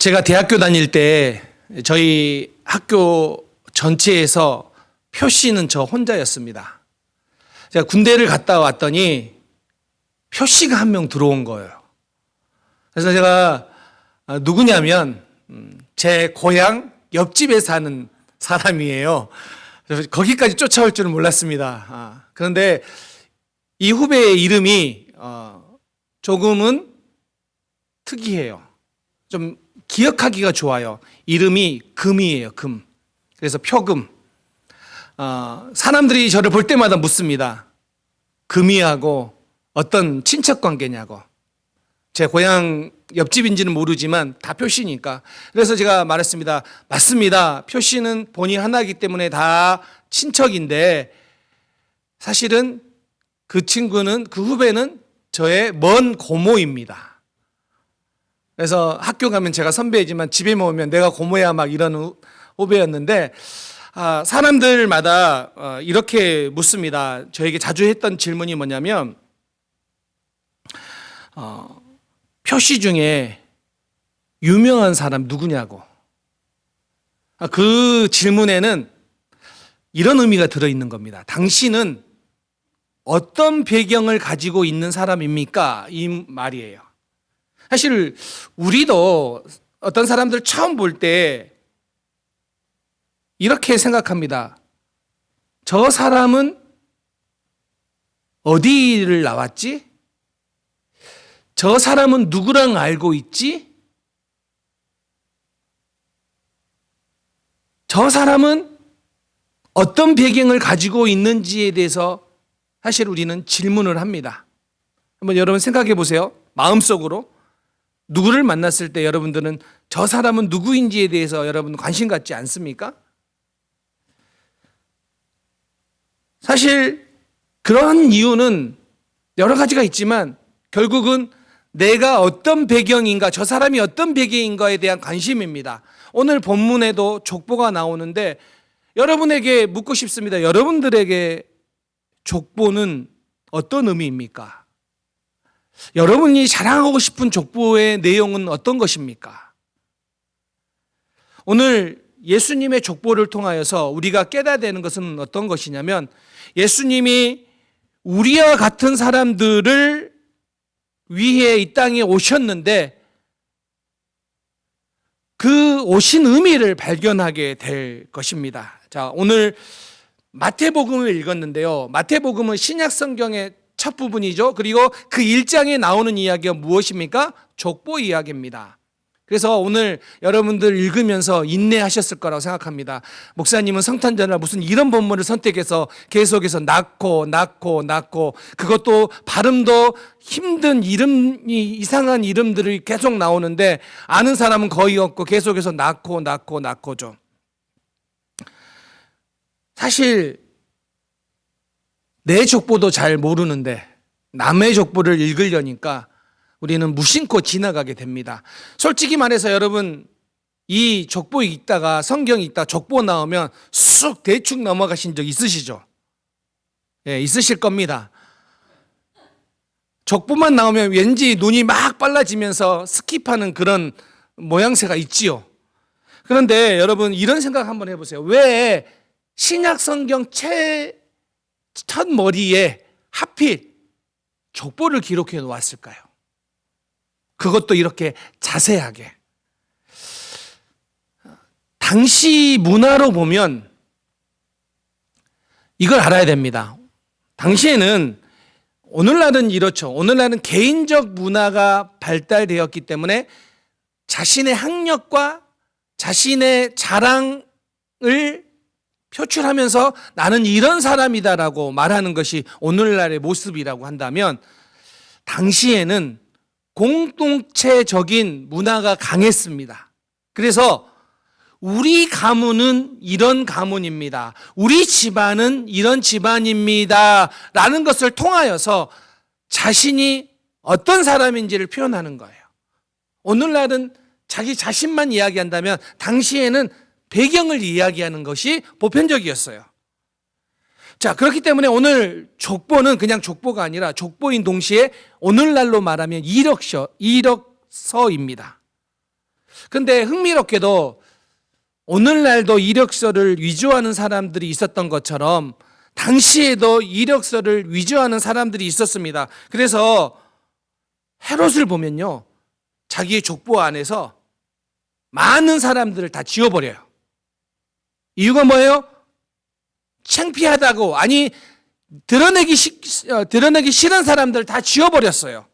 제가 대학교 다닐 때 저희 학교 전체에서 표씨는 저 혼자였습니다. 제가 군대를 갔다 왔더니 표씨가 한 명 들어온 거예요. 그래서 제가 누구냐면 제 고향 옆집에 사는 사람이에요. 그래서 거기까지 쫓아올 줄은 몰랐습니다. 그런데 이 후배의 이름이 조금은 특이해요. 좀 기억하기가 좋아요. 이름이 금이에요. 금. 그래서 표금. 사람들이 저를 볼 때마다 묻습니다. 금이하고 어떤 친척 관계냐고. 제 고향 옆집인지는 모르지만 다 표씨니까. 그래서 제가 말했습니다. 맞습니다. 표씨는 본이 하나이기 때문에 다 친척인데 사실은 그 친구는, 그 후배는 저의 먼 고모입니다. 그래서 학교 가면 제가 선배이지만 집에 오면 내가 고모야 막 이러는 후배였는데 사람들마다 이렇게 묻습니다. 저에게 자주 했던 질문이 뭐냐면 표씨 중에 유명한 사람 누구냐고. 그 질문에는 이런 의미가 들어있는 겁니다. 당신은 어떤 배경을 가지고 있는 사람입니까? 이 말이에요. 사실 우리도 어떤 사람들 처음 볼 때 이렇게 생각합니다. 저 사람은 어디를 나왔지? 저 사람은 누구랑 알고 있지? 저 사람은 어떤 배경을 가지고 있는지에 대해서 사실 우리는 질문을 합니다. 한번 여러분 생각해 보세요. 마음속으로. 누구를 만났을 때 여러분들은 저 사람은 누구인지에 대해서 여러분 관심 갖지 않습니까? 사실 그러한 이유는 여러 가지가 있지만 결국은 내가 어떤 배경인가, 저 사람이 어떤 배경인가에 대한 관심입니다. 오늘 본문에도 족보가 나오는데 여러분에게 묻고 싶습니다. 여러분들에게 족보는 어떤 의미입니까? 여러분이 자랑하고 싶은 족보의 내용은 어떤 것입니까? 오늘 예수님의 족보를 통하여서 우리가 깨달아야 되는 것은 어떤 것이냐면 예수님이 우리와 같은 사람들을 위해 이 땅에 오셨는데 그 오신 의미를 발견하게 될 것입니다. 자, 오늘 마태복음을 읽었는데요. 마태복음은 신약 성경의 첫 부분이죠. 그리고 그 1장에 나오는 이야기가 무엇입니까? 족보 이야기입니다. 그래서 오늘 여러분들 읽으면서 인내하셨을 거라고 생각합니다. 목사님은 성탄절날 무슨 이런 본문을 선택해서 계속해서 낳고 그것도 발음도 힘든 이름이 이상한 이름들이 계속 나오는데 아는 사람은 거의 없고 계속해서 낳고죠. 사실 내 족보도 잘 모르는데 남의 족보를 읽으려니까 우리는 무심코 지나가게 됩니다. 솔직히 말해서 여러분 이 족보 읽다가 성경 읽다가 족보 나오면 쑥 대충 넘어가신 적 있으시죠? 예, 있으실 겁니다. 족보만 나오면 왠지 눈이 막 빨라지면서 스킵하는 그런 모양새가 있지요. 그런데 여러분 이런 생각 한번 해보세요. 왜 신약 성경 첫 머리에 하필 족보를 기록해 놓았을까요? 그것도 이렇게 자세하게. 당시 문화로 보면 이걸 알아야 됩니다. 당시에는 오늘날은 이렇죠. 오늘날은 개인적 문화가 발달되었기 때문에 자신의 학력과 자신의 자랑을 표출하면서 나는 이런 사람이다라고 말하는 것이 오늘날의 모습이라고 한다면 당시에는 공동체적인 문화가 강했습니다. 그래서 우리 가문은 이런 가문입니다. 우리 집안은 이런 집안입니다. 라는 것을 통하여서 자신이 어떤 사람인지를 표현하는 거예요. 오늘날은 자기 자신만 이야기한다면 당시에는 배경을 이야기하는 것이 보편적이었어요. 자, 그렇기 때문에 오늘 족보는 그냥 족보가 아니라 족보인 동시에 오늘날로 말하면 이력서입니다. 근데 흥미롭게도 오늘날도 이력서를 위조하는 사람들이 있었던 것처럼 당시에도 이력서를 위조하는 사람들이 있었습니다. 그래서 헤롯을 보면요, 자기의 족보 안에서 많은 사람들을 다 지워버려요. 이유가 뭐예요? 창피하다고, 아니 드러내기 싫은 사람들 다 지워버렸어요.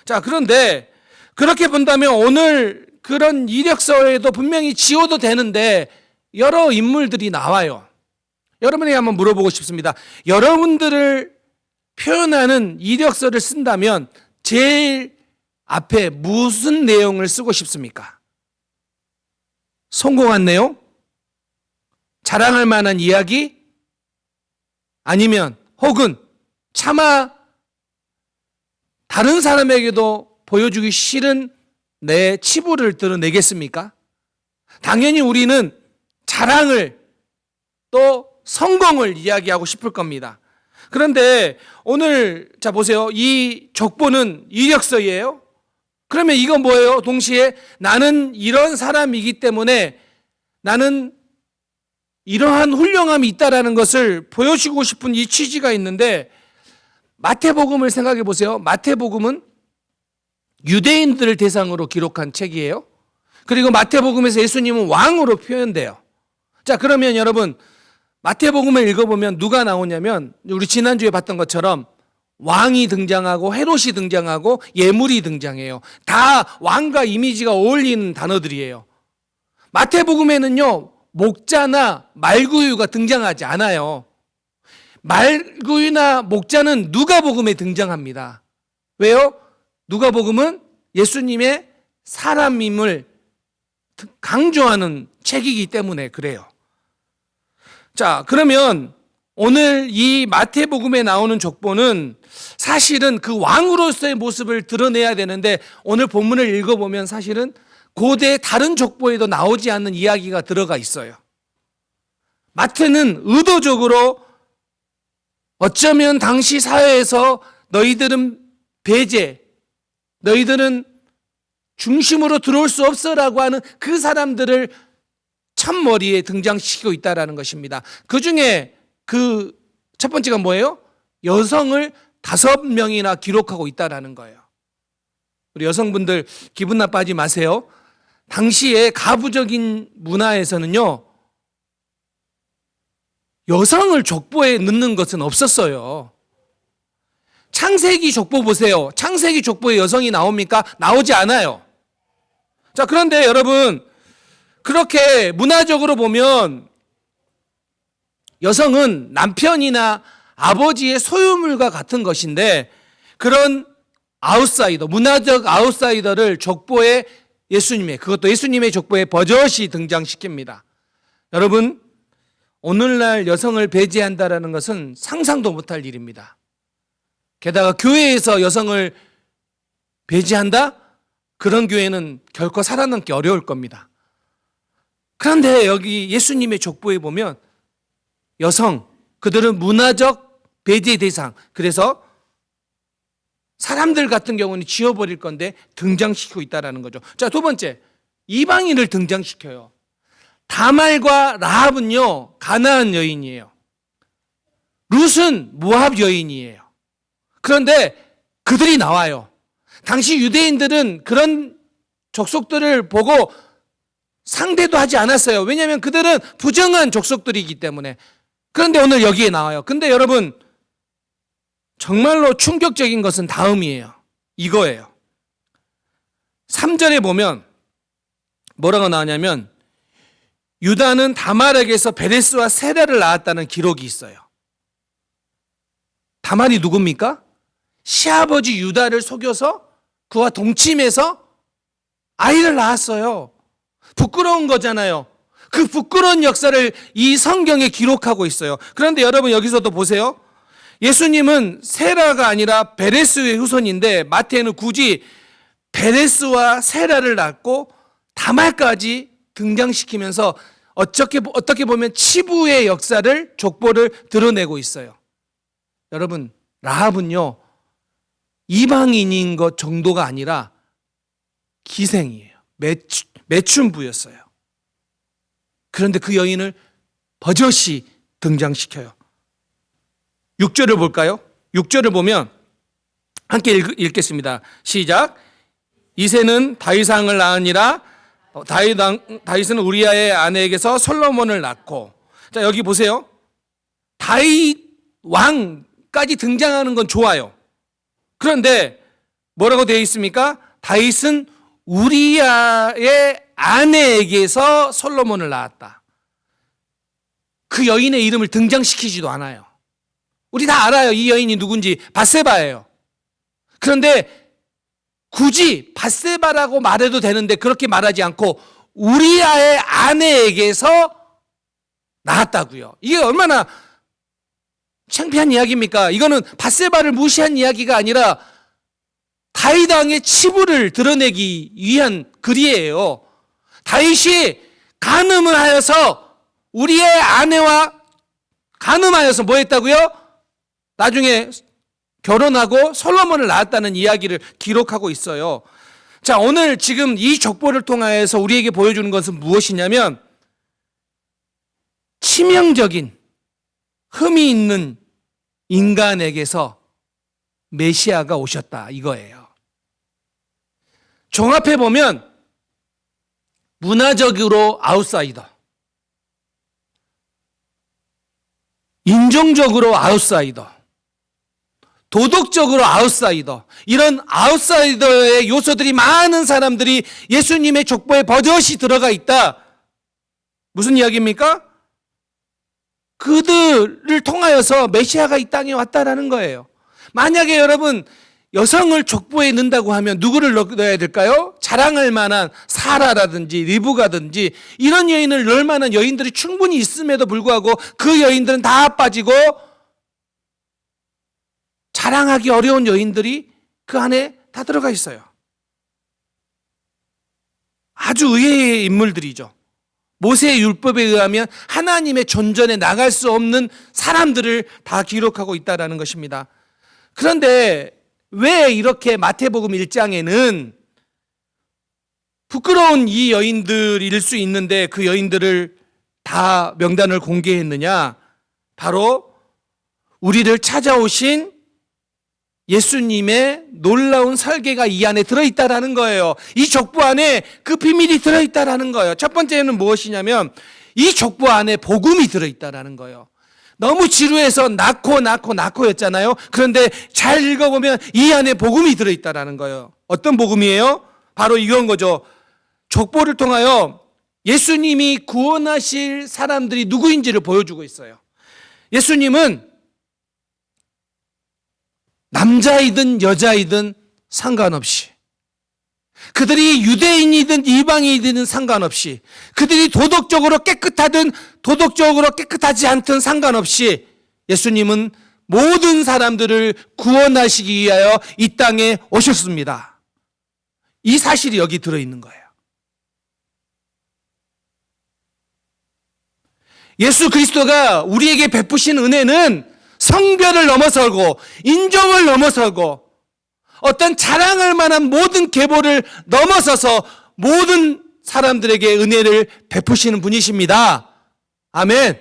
자, 그런데 그렇게 본다면 오늘 그런 이력서에도 분명히 지워도 되는데 여러 인물들이 나와요. 여러분에게 한번 물어보고 싶습니다. 여러분들을 표현하는 이력서를 쓴다면 제일 앞에 무슨 내용을 쓰고 싶습니까? 성공한 내용? 자랑할 만한 이야기? 아니면 혹은 차마 다른 사람에게도 보여주기 싫은 내 치부를 드러내겠습니까? 당연히 우리는 자랑을 또 성공을 이야기하고 싶을 겁니다. 그런데 오늘 자 보세요. 이 족보는 이력서예요. 그러면 이건 뭐예요? 동시에 나는 이런 사람이기 때문에 나는 이러한 훌륭함이 있다라는 것을 보여주고 싶은 이 취지가 있는데, 마태복음을 생각해 보세요. 마태복음은 유대인들을 대상으로 기록한 책이에요. 그리고 마태복음에서 예수님은 왕으로 표현돼요. 자, 그러면 여러분 마태복음을 읽어보면 누가 나오냐면 우리 지난주에 봤던 것처럼 왕이 등장하고 헤롯이 등장하고 예물이 등장해요. 다 왕과 이미지가 어울리는 단어들이에요. 마태복음에는요, 목자나 말구유가 등장하지 않아요. 말구유나 목자는 누가복음에 등장합니다. 왜요? 누가복음은 예수님의 사람임을 강조하는 책이기 때문에 그래요. 자, 그러면 오늘 이 마태복음에 나오는 족보는 사실은 그 왕으로서의 모습을 드러내야 되는데, 오늘 본문을 읽어보면 사실은 고대 다른 족보에도 나오지 않는 이야기가 들어가 있어요. 마태는 의도적으로 어쩌면 당시 사회에서 너희들은 배제, 너희들은 중심으로 들어올 수 없어라고 하는 그 사람들을 첫머리에 등장시키고 있다는 것입니다. 그 중에 그 첫 번째가 뭐예요? 여성을 5명이나 기록하고 있다는 거예요. 우리 여성분들 기분 나빠하지 마세요. 당시에 가부적인 문화에서는요, 여성을 족보에 넣는 것은 없었어요. 창세기 족보 보세요. 창세기 족보에 여성이 나옵니까? 나오지 않아요. 자, 그런데 여러분, 그렇게 문화적으로 보면 여성은 남편이나 아버지의 소유물과 같은 것인데, 그런 아웃사이더, 문화적 아웃사이더를 족보에 그것도 예수님의 족보에 버젓이 등장시킵니다. 여러분, 오늘날 여성을 배제한다는 것은 상상도 못할 일입니다. 게다가 교회에서 여성을 배제한다? 그런 교회는 결코 살아남기 어려울 겁니다. 그런데 여기 예수님의 족보에 보면 여성, 그들은 문화적 배제 대상, 그래서 사람들 같은 경우는 지워버릴 건데 등장시키고 있다는 거죠. 자, 두 번째, 이방인을 등장시켜요. 다말과 라합은요, 가나안 여인이에요. 룻은 모압 여인이에요. 그런데 그들이 나와요. 당시 유대인들은 그런 족속들을 보고 상대도 하지 않았어요. 왜냐하면 그들은 부정한 족속들이기 때문에. 그런데 오늘 여기에 나와요. 근데 여러분, 정말로 충격적인 것은 다음이에요. 이거예요. 3절에 보면 뭐라고 나오냐면, 유다는 다말에게서 베레스와 세라를 낳았다는 기록이 있어요. 다말이 누굽니까? 시아버지 유다를 속여서 그와 동침해서 아이를 낳았어요. 부끄러운 거잖아요. 그 부끄러운 역사를 이 성경에 기록하고 있어요. 그런데 여러분, 여기서도 보세요. 예수님은 세라가 아니라 베레스의 후손인데 마태는 굳이 베레스와 세라를 낳고 다말까지 등장시키면서 어떻게 보면 치부의 역사를, 족보를 드러내고 있어요. 여러분, 라합은요, 이방인인 것 정도가 아니라 기생이에요. 매춘부였어요. 그런데 그 여인을 버젓이 등장시켜요. 6절을 볼까요? 6절을 보면 함께 읽겠습니다. 시작. 이새는 다윗왕을 낳으니라. 다윗은 우리아의 아내에게서 솔로몬을 낳고. 자, 여기 보세요. 다윗 왕까지 등장하는 건 좋아요. 그런데 뭐라고 되어 있습니까? 다윗은 우리아의 아내에게서 솔로몬을 낳았다. 그 여인의 이름을 등장시키지도 않아요. 우리 다 알아요. 이 여인이 누군지. 밧세바예요. 그런데 굳이 밧세바라고 말해도 되는데 그렇게 말하지 않고 우리아의 아내에게서 낳았다고요. 이게 얼마나 창피한 이야기입니까? 이거는 밧세바를 무시한 이야기가 아니라 다윗 왕의 치부를 드러내기 위한 글이에요. 다윗이 간음을 하여서 우리의 아내와 간음하여서 뭐 했다고요? 나중에 결혼하고 솔로몬을 낳았다는 이야기를 기록하고 있어요. 자, 오늘 지금 이 족보를 통하여서 우리에게 보여주는 것은 무엇이냐면 치명적인 흠이 있는 인간에게서 메시아가 오셨다 이거예요. 종합해 보면 문화적으로 아웃사이더, 인종적으로 아웃사이더, 도덕적으로 아웃사이더, 이런 아웃사이더의 요소들이 많은 사람들이 예수님의 족보에 버젓이 들어가 있다. 무슨 이야기입니까? 그들을 통하여서 메시아가 이 땅에 왔다라는 거예요. 만약에 여러분 여성을 족보에 넣는다고 하면 누구를 넣어야 될까요? 자랑할 만한 사라라든지 리브가든지 이런 여인을 넣을 만한 여인들이 충분히 있음에도 불구하고 그 여인들은 다 빠지고 자랑하기 어려운 여인들이 그 안에 다 들어가 있어요. 아주 의외의 인물들이죠. 모세의 율법에 의하면 하나님의 존전에 나갈 수 없는 사람들을 다 기록하고 있다는 것입니다. 그런데 왜 이렇게 마태복음 1장에는 부끄러운 이 여인들일 수 있는데 그 여인들을 다 명단을 공개했느냐? 바로 우리를 찾아오신 예수님의 놀라운 설계가 이 안에 들어있다라는 거예요. 이 족보 안에 그 비밀이 들어있다라는 거예요. 첫 번째는 무엇이냐면 이 족보 안에 복음이 들어있다라는 거예요. 너무 지루해서 낳고였잖아요. 그런데 잘 읽어보면 이 안에 복음이 들어있다라는 거예요. 어떤 복음이에요? 바로 이건 거죠. 족보를 통하여 예수님이 구원하실 사람들이 누구인지를 보여주고 있어요. 예수님은 남자이든 여자이든 상관없이, 그들이 유대인이든 이방인이든 상관없이, 그들이 도덕적으로 깨끗하든 도덕적으로 깨끗하지 않든 상관없이 예수님은 모든 사람들을 구원하시기 위하여 이 땅에 오셨습니다. 이 사실이 여기 들어있는 거예요. 예수 그리스도가 우리에게 베푸신 은혜는 성별을 넘어서고 인종을 넘어서고 어떤 자랑할 만한 모든 계보를 넘어서서 모든 사람들에게 은혜를 베푸시는 분이십니다. 아멘.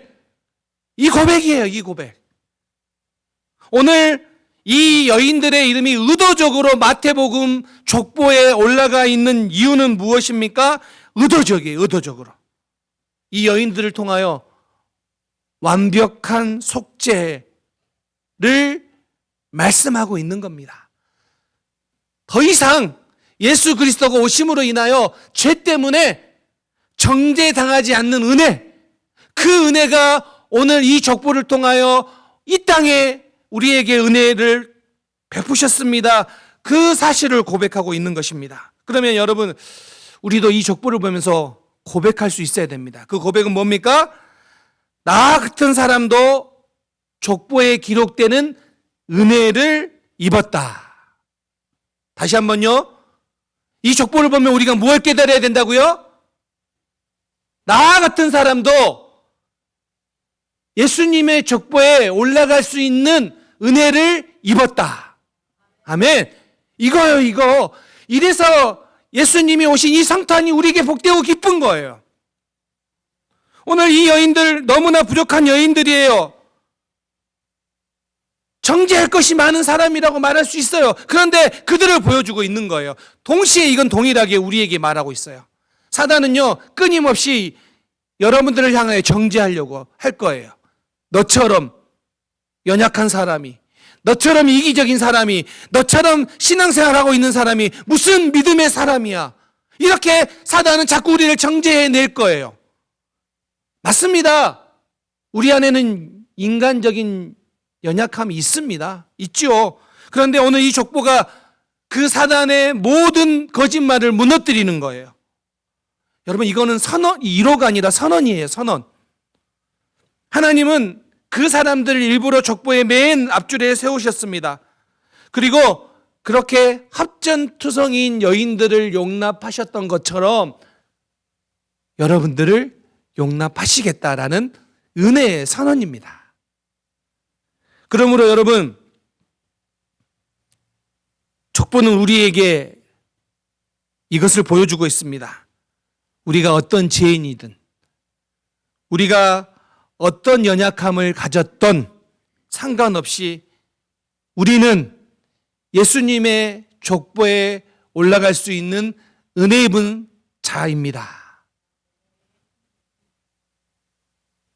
이 고백이에요, 이 고백. 오늘 이 여인들의 이름이 의도적으로 마태복음 족보에 올라가 있는 이유는 무엇입니까? 의도적이에요, 의도적으로. 이 여인들을 통하여 완벽한 속죄 를 말씀하고 있는 겁니다. 더 이상 예수 그리스도가 오심으로 인하여 죄 때문에 정죄당하지 않는 은혜, 그 은혜가 오늘 이 족보를 통하여 이 땅에 우리에게 은혜를 베푸셨습니다. 그 사실을 고백하고 있는 것입니다. 그러면 여러분, 우리도 이 족보를 보면서 고백할 수 있어야 됩니다. 그 고백은 뭡니까? 나 같은 사람도 족보에 기록되는 은혜를 입었다. 다시 한번요. 이 족보를 보면 우리가 뭘 깨달아야 된다고요? 나 같은 사람도 예수님의 족보에 올라갈 수 있는 은혜를 입었다. 아멘. 이거요, 이거. 이래서 예수님이 오신 이 성탄이 우리에게 복되고 기쁜 거예요. 오늘 이 여인들 너무나 부족한 여인들이에요. 정죄할 것이 많은 사람이라고 말할 수 있어요. 그런데 그들을 보여주고 있는 거예요. 동시에 이건 동일하게 우리에게 말하고 있어요. 사단은요, 끊임없이 여러분들을 향하여 정죄하려고 할 거예요. 너처럼 연약한 사람이, 너처럼 이기적인 사람이, 너처럼 신앙생활하고 있는 사람이 무슨 믿음의 사람이야. 이렇게 사단은 자꾸 우리를 정죄해낼 거예요. 맞습니다. 우리 안에는 인간적인 연약함이 있습니다. 있죠. 그런데 오늘 이 족보가 그 사단의 모든 거짓말을 무너뜨리는 거예요. 여러분, 이거는 선언, 1호가 아니라 선언이에요. 선언. 하나님은 그 사람들을 일부러 족보의 맨 앞줄에 세우셨습니다. 그리고 그렇게 합전투성이인 여인들을 용납하셨던 것처럼 여러분들을 용납하시겠다라는 은혜의 선언입니다. 그러므로 여러분, 족보는 우리에게 이것을 보여주고 있습니다. 우리가 어떤 죄인이든, 우리가 어떤 연약함을 가졌던 상관없이 우리는 예수님의 족보에 올라갈 수 있는 은혜 입은 자입니다.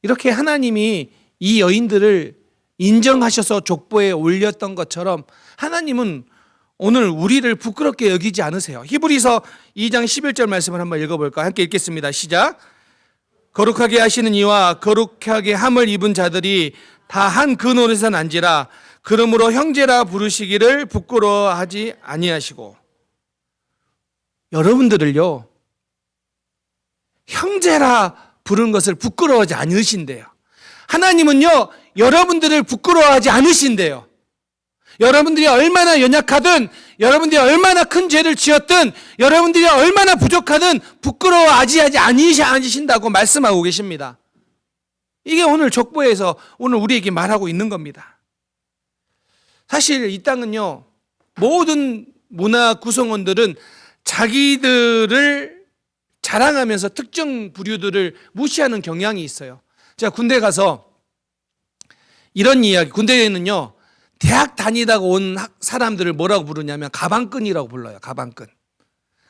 이렇게 하나님이 이 여인들을 인정하셔서 족보에 올렸던 것처럼 하나님은 오늘 우리를 부끄럽게 여기지 않으세요. 히브리서 2장 11절 말씀을 한번 읽어볼까요? 함께 읽겠습니다. 시작. 거룩하게 하시는 이와 거룩하게 함을 입은 자들이 다 한 근원에서 난지라. 그러므로 형제라 부르시기를 부끄러워하지 아니하시고. 여러분들을요, 형제라 부른 것을 부끄러워하지 않으신대요. 하나님은요, 여러분들을 부끄러워하지 않으신대요. 여러분들이 얼마나 연약하든, 여러분들이 얼마나 큰 죄를 지었든, 여러분들이 얼마나 부족하든 부끄러워하지 않으신다고 말씀하고 계십니다. 이게 오늘 족보에서 오늘 우리에게 말하고 있는 겁니다. 사실 이 땅은요, 모든 문화 구성원들은 자기들을 자랑하면서 특정 부류들을 무시하는 경향이 있어요. 제가 군대 가서 이런 이야기, 군대에는요, 대학 다니다가 온 사람들을 뭐라고 부르냐면 가방끈이라고 불러요. 가방끈.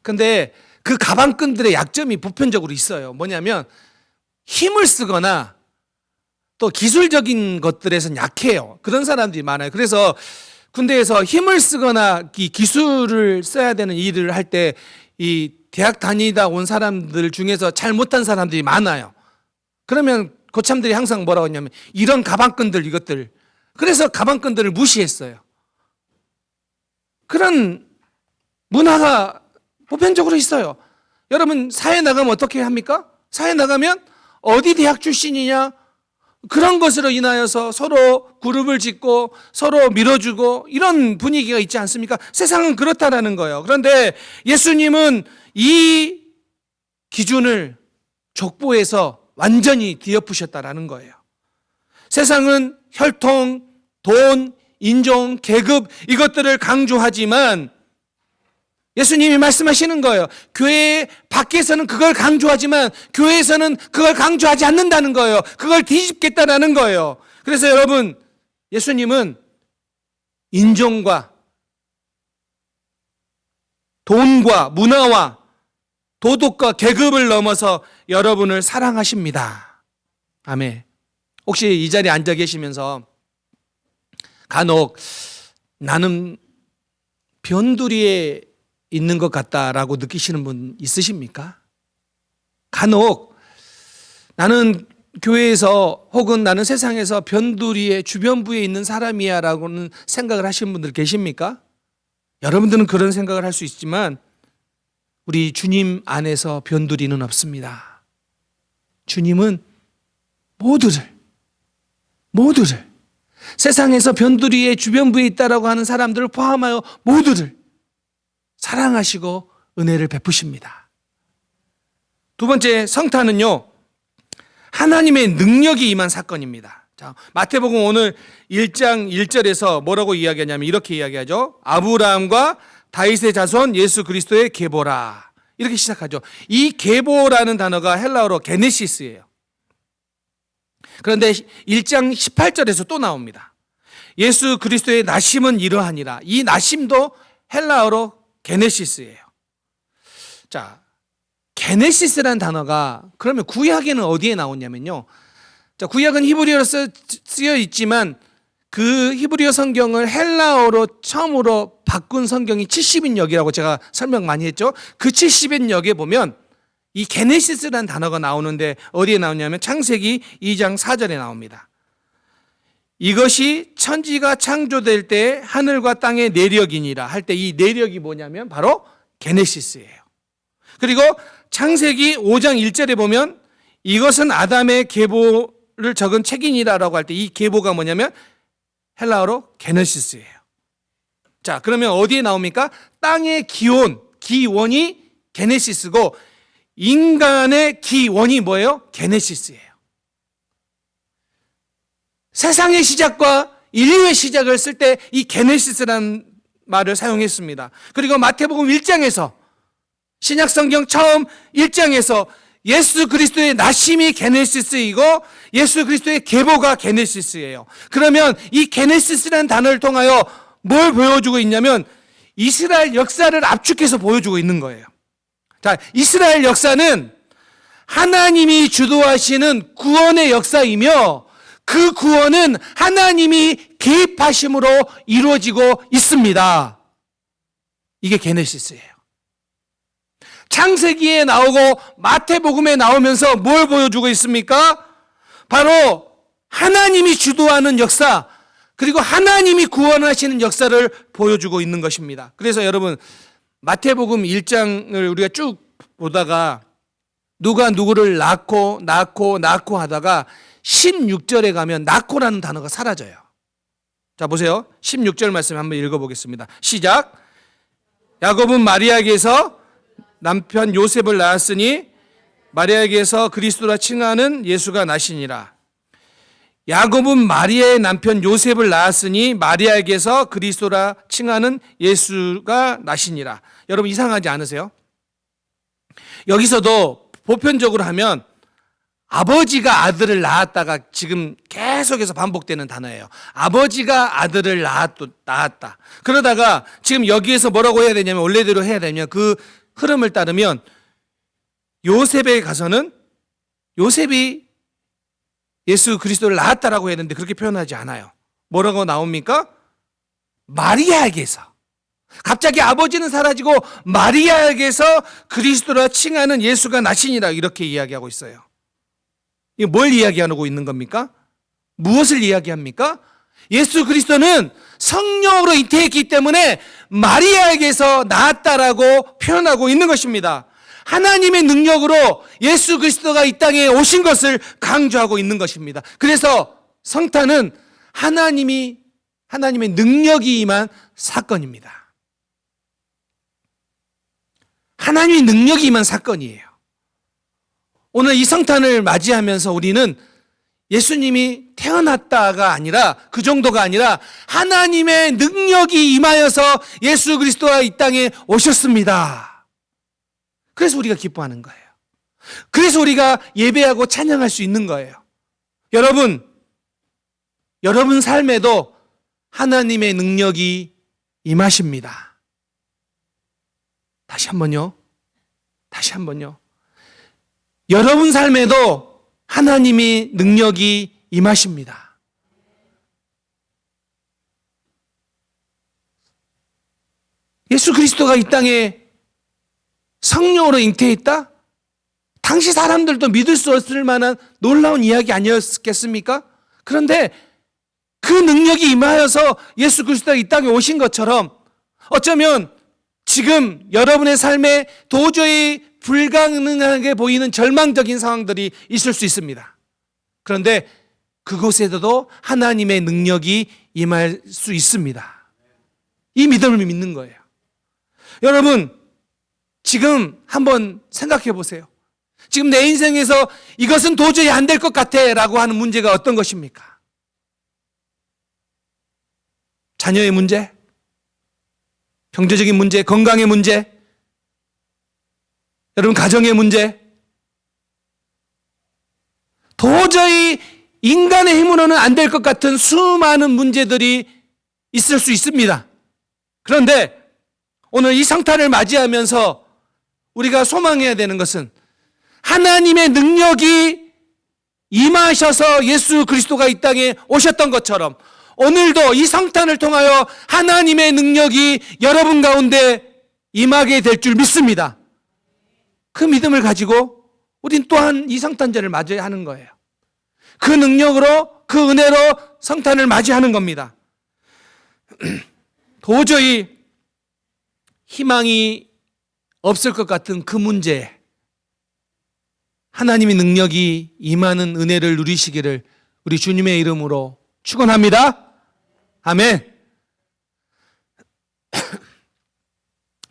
근데 그 가방끈들의 약점이 보편적으로 있어요. 뭐냐면 힘을 쓰거나 또 기술적인 것들에선 약해요. 그런 사람들이 많아요. 그래서 군대에서 힘을 쓰거나 기술을 써야 되는 일을 할 때 이 대학 다니다 온 사람들 중에서 잘 못한 사람들이 많아요. 그러면 고참들이 항상 뭐라고 했냐면 이런 가방끈들, 이것들. 그래서 가방끈들을 무시했어요. 그런 문화가 보편적으로 있어요. 여러분, 사회 나가면 어떻게 합니까? 사회 나가면 어디 대학 출신이냐? 그런 것으로 인하여서 서로 그룹을 짓고 서로 밀어주고 이런 분위기가 있지 않습니까? 세상은 그렇다라는 거예요. 그런데 예수님은 이 기준을 족보에서 완전히 뒤엎으셨다라는 거예요. 세상은 혈통, 돈, 인종, 계급 이것들을 강조하지만 예수님이 말씀하시는 거예요. 교회 밖에서는 그걸 강조하지만 교회에서는 그걸 강조하지 않는다는 거예요. 그걸 뒤집겠다라는 거예요. 그래서 여러분, 예수님은 인종과 돈과 문화와 도덕과 계급을 넘어서 여러분을 사랑하십니다. 아멘. 혹시 이 자리에 앉아 계시면서 간혹 나는 변두리에 있는 것 같다라고 느끼시는 분 있으십니까? 간혹 나는 교회에서 혹은 나는 세상에서 변두리의 주변부에 있는 사람이야 라고는 생각을 하시는 분들 계십니까? 여러분들은 그런 생각을 할 수 있지만 우리 주님 안에서 변두리는 없습니다. 주님은 모두를 세상에서 변두리의 주변부에 있다라고 하는 사람들을 포함하여 모두를 사랑하시고 은혜를 베푸십니다. 두 번째, 성탄은요, 하나님의 능력이 임한 사건입니다. 자, 마태복음 오늘 1장 1절에서 뭐라고 이야기하냐면 이렇게 이야기하죠. 아브라함과 다윗의 자손 예수 그리스도의 계보라. 이렇게 시작하죠. 이 계보라는 단어가 헬라어로 게네시스예요. 그런데 1장 18절에서 또 나옵니다. 예수 그리스도의 나심은 이러하니라. 이 나심도 헬라어로 게네시스예요. 자, 게네시스라는 단어가 그러면 구약에는 어디에 나오냐면요. 자, 구약은 히브리어로 쓰여 있지만 그 히브리어 성경을 헬라어로 처음으로 바꾼 성경이 70인역이라고 제가 설명 많이 했죠. 그 70인역에 보면 이 게네시스라는 단어가 나오는데 어디에 나오냐면 창세기 2장 4절에 나옵니다. 이것이 천지가 창조될 때 하늘과 땅의 내력이니라 할 때 이 내력이 뭐냐면 바로 게네시스예요. 그리고 창세기 5장 1절에 보면 이것은 아담의 계보를 적은 책이니라라고 할 때 이 계보가 뭐냐면 헬라어로 게네시스예요. 자, 그러면 어디에 나옵니까? 땅의 기원이 게네시스고 인간의 기원이 뭐예요? 게네시스예요. 세상의 시작과 인류의 시작을 쓸 때 이 게네시스라는 말을 사용했습니다. 그리고 마태복음 1장에서 신약성경 처음 1장에서 예수 그리스도의 나심이 게네시스이고 예수 그리스도의 계보가 게네시스예요. 그러면 이 게네시스라는 단어를 통하여 뭘 보여주고 있냐면 이스라엘 역사를 압축해서 보여주고 있는 거예요. 자, 이스라엘 역사는 하나님이 주도하시는 구원의 역사이며 그 구원은 하나님이 개입하심으로 이루어지고 있습니다. 이게 게네시스예요. 창세기에 나오고 마태복음에 나오면서 뭘 보여주고 있습니까? 바로 하나님이 주도하는 역사, 그리고 하나님이 구원하시는 역사를 보여주고 있는 것입니다. 그래서 여러분 마태복음 1장을 우리가 쭉 보다가 누가 누구를 낳고 하다가 16절에 가면 낳고라는 단어가 사라져요. 자, 보세요. 16절 말씀 한번 읽어보겠습니다. 시작. 야곱은 마리아에게서 남편 요셉을 낳았으니 마리아에게서 그리스도라 칭하는 예수가 나시니라. 야곱은 마리아의 남편 요셉을 낳았으니 마리아에게서 그리스도라 칭하는 예수가 나시니라. 여러분 이상하지 않으세요? 여기서도 보편적으로 하면 아버지가 아들을 낳았다가 지금 계속해서 반복되는 단어예요. 아버지가 아들을 낳았다. 그러다가 지금 여기에서 뭐라고 해야 되냐면 원래대로 해야 되냐면 그 흐름을 따르면 요셉에 가서는 요셉이 예수 그리스도를 낳았다라고 해야 되는데 그렇게 표현하지 않아요. 뭐라고 나옵니까? 마리아에게서. 갑자기 아버지는 사라지고 마리아에게서 그리스도라 칭하는 예수가 나시니라 이렇게 이야기하고 있어요. 이게 뭘 이야기하고 있는 겁니까? 무엇을 이야기합니까? 예수 그리스도는 성령으로 잉태했기 때문에 마리아에게서 낳았다라고 표현하고 있는 것입니다. 하나님의 능력으로 예수 그리스도가 이 땅에 오신 것을 강조하고 있는 것입니다. 그래서 성탄은 하나님의 능력이 임한 사건입니다. 하나님의 능력이 임한 사건이에요. 오늘 이 성탄을 맞이하면서 우리는 예수님이 태어났다가 아니라 그 정도가 아니라 하나님의 능력이 임하여서 예수 그리스도가 이 땅에 오셨습니다. 그래서 우리가 기뻐하는 거예요. 그래서 우리가 예배하고 찬양할 수 있는 거예요. 여러분 삶에도 하나님의 능력이 임하십니다. 다시 한번요. 여러분 삶에도 하나님이 능력이 임하십니다. 예수 그리스도가 이 땅에 성령으로 잉태했다? 당시 사람들도 믿을 수 없을 만한 놀라운 이야기 아니었겠습니까? 그런데 그 능력이 임하여서 예수 그리스도가 이 땅에 오신 것처럼 어쩌면 지금 여러분의 삶에 도저히 불가능하게 보이는 절망적인 상황들이 있을 수 있습니다. 그런데 그곳에도 하나님의 능력이 임할 수 있습니다. 이 믿음을 믿는 거예요. 여러분, 지금 한번 생각해 보세요. 지금 내 인생에서 이것은 도저히 안 될 것 같아 라고 하는 문제가 어떤 것입니까? 자녀의 문제? 경제적인 문제, 건강의 문제, 여러분 가정의 문제, 도저히 인간의 힘으로는 안 될 것 같은 수많은 문제들이 있을 수 있습니다. 그런데 오늘 이 성탄을 맞이하면서 우리가 소망해야 되는 것은 하나님의 능력이 임하셔서 예수 그리스도가 이 땅에 오셨던 것처럼 오늘도 이 성탄을 통하여 하나님의 능력이 여러분 가운데 임하게 될 줄 믿습니다. 그 믿음을 가지고 우린 또한 이 성탄절을 맞이해야 하는 거예요. 그 능력으로, 그 은혜로 성탄을 맞이하는 겁니다. 도저히 희망이 없을 것 같은 그 문제에 하나님의 능력이 임하는 은혜를 누리시기를 우리 주님의 이름으로 축원합니다. 아멘.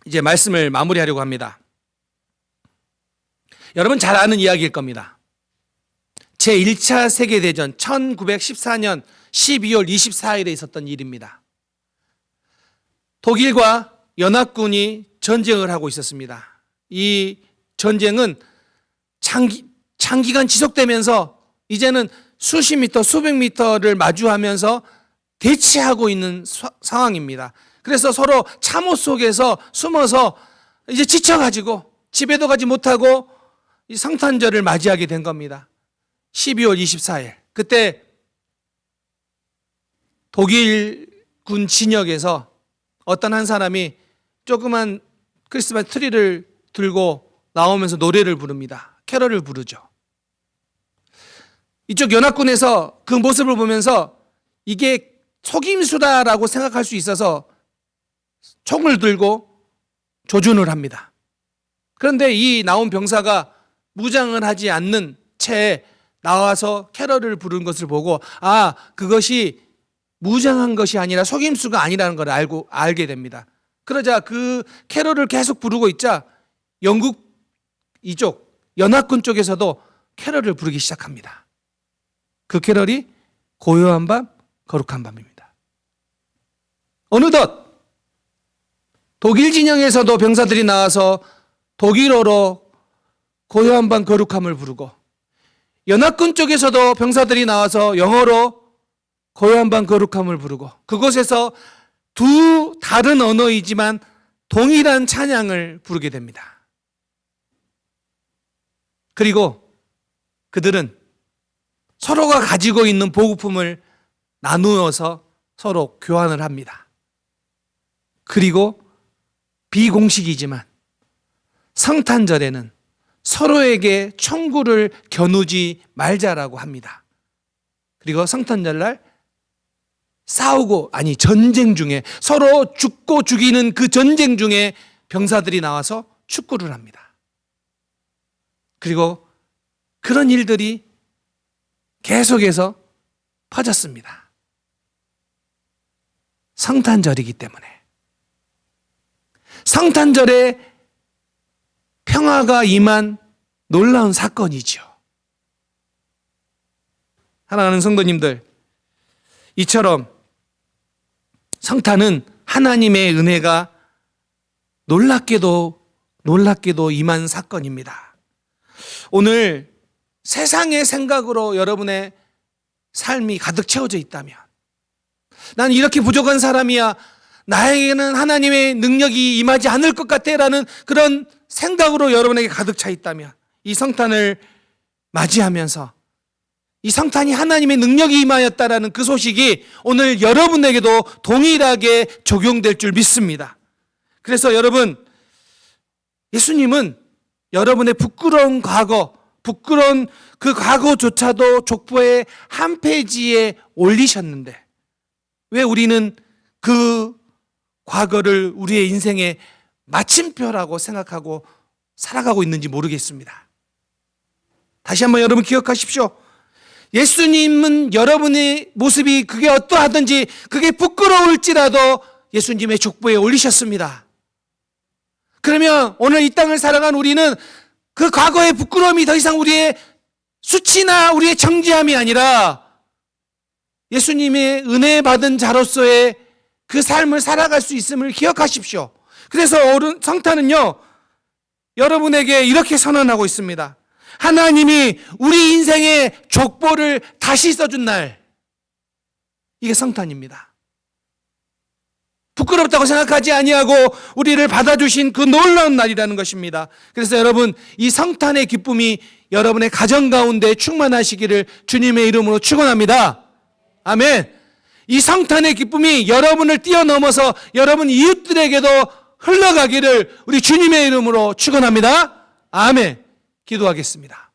이제 말씀을 마무리하려고 합니다. 여러분 잘 아는 이야기일 겁니다. 제1차 세계대전 1914년 12월 24일에 있었던 일입니다. 독일과 연합군이 전쟁을 하고 있었습니다. 이 전쟁은 장기간 지속되면서 이제는 수십 미터, 수백 미터를 마주하면서 대치하고 있는 상황입니다. 그래서 서로 참호 속에서 숨어서 이제 지쳐가지고 집에도 가지 못하고 이 성탄절을 맞이하게 된 겁니다. 12월 24일. 그때 독일군 진영에서 어떤 한 사람이 조그만 크리스마스 트리를 들고 나오면서 노래를 부릅니다. 캐럴을 부르죠. 이쪽 연합군에서 그 모습을 보면서 이게 속임수다라고 생각할 수 있어서 총을 들고 조준을 합니다. 그런데 이 나온 병사가 무장을 하지 않는 채 나와서 캐럴을 부른 것을 보고 그것이 무장한 것이 아니라 속임수가 아니라는 걸 알게 됩니다. 그러자 그 캐럴을 계속 부르고 있자 영국 이쪽 연합군 쪽에서도 캐럴을 부르기 시작합니다. 그 캐럴이 고요한 밤 거룩한 밤입니다. 어느덧 독일 진영에서도 병사들이 나와서 독일어로 고요한 밤 거룩함을 부르고 연합군 쪽에서도 병사들이 나와서 영어로 고요한 밤 거룩함을 부르고 그곳에서 두 다른 언어이지만 동일한 찬양을 부르게 됩니다. 그리고 그들은 서로가 가지고 있는 보급품을 나누어서 서로 교환을 합니다. 그리고 비공식이지만 성탄절에는 서로에게 총구를 겨누지 말자라고 합니다. 그리고 성탄절날 전쟁 중에 서로 죽고 죽이는 그 전쟁 중에 병사들이 나와서 축구를 합니다. 그리고 그런 일들이 계속해서 퍼졌습니다. 성탄절이기 때문에. 성탄절에 평화가 임한 놀라운 사건이죠. 사랑하는 성도님들, 이처럼 성탄은 하나님의 은혜가 놀랍게도 임한 사건입니다. 오늘 세상의 생각으로 여러분의 삶이 가득 채워져 있다면, 난 이렇게 부족한 사람이야, 나에게는 하나님의 능력이 임하지 않을 것 같아 라는 그런 생각으로 여러분에게 가득 차 있다면 이 성탄을 맞이하면서 이 성탄이 하나님의 능력이 임하였다라는 그 소식이 오늘 여러분에게도 동일하게 적용될 줄 믿습니다. 그래서 여러분, 예수님은 여러분의 부끄러운 과거, 부끄러운 그 과거조차도 족보의 한 페이지에 올리셨는데 왜 우리는 그 과거를 우리의 인생의 마침표라고 생각하고 살아가고 있는지 모르겠습니다. 다시 한번 여러분 기억하십시오. 예수님은 여러분의 모습이 그게 어떠하든지 그게 부끄러울지라도 예수님의 족보에 올리셨습니다. 그러면 오늘 이 땅을 살아간 우리는 그 과거의 부끄러움이 더 이상 우리의 수치나 우리의 정죄함이 아니라 예수님의 은혜 받은 자로서의 그 삶을 살아갈 수 있음을 기억하십시오. 그래서 성탄은요, 여러분에게 이렇게 선언하고 있습니다. 하나님이 우리 인생의 족보를 다시 써준 날, 이게 성탄입니다. 부끄럽다고 생각하지 아니하고 우리를 받아주신 그 놀라운 날이라는 것입니다. 그래서 여러분, 이 성탄의 기쁨이 여러분의 가정 가운데 충만하시기를 주님의 이름으로 축원합니다. 아멘. 이 성탄의 기쁨이 여러분을 뛰어넘어서 여러분 이웃들에게도 흘러가기를 우리 주님의 이름으로 축원합니다. 아멘. 기도하겠습니다.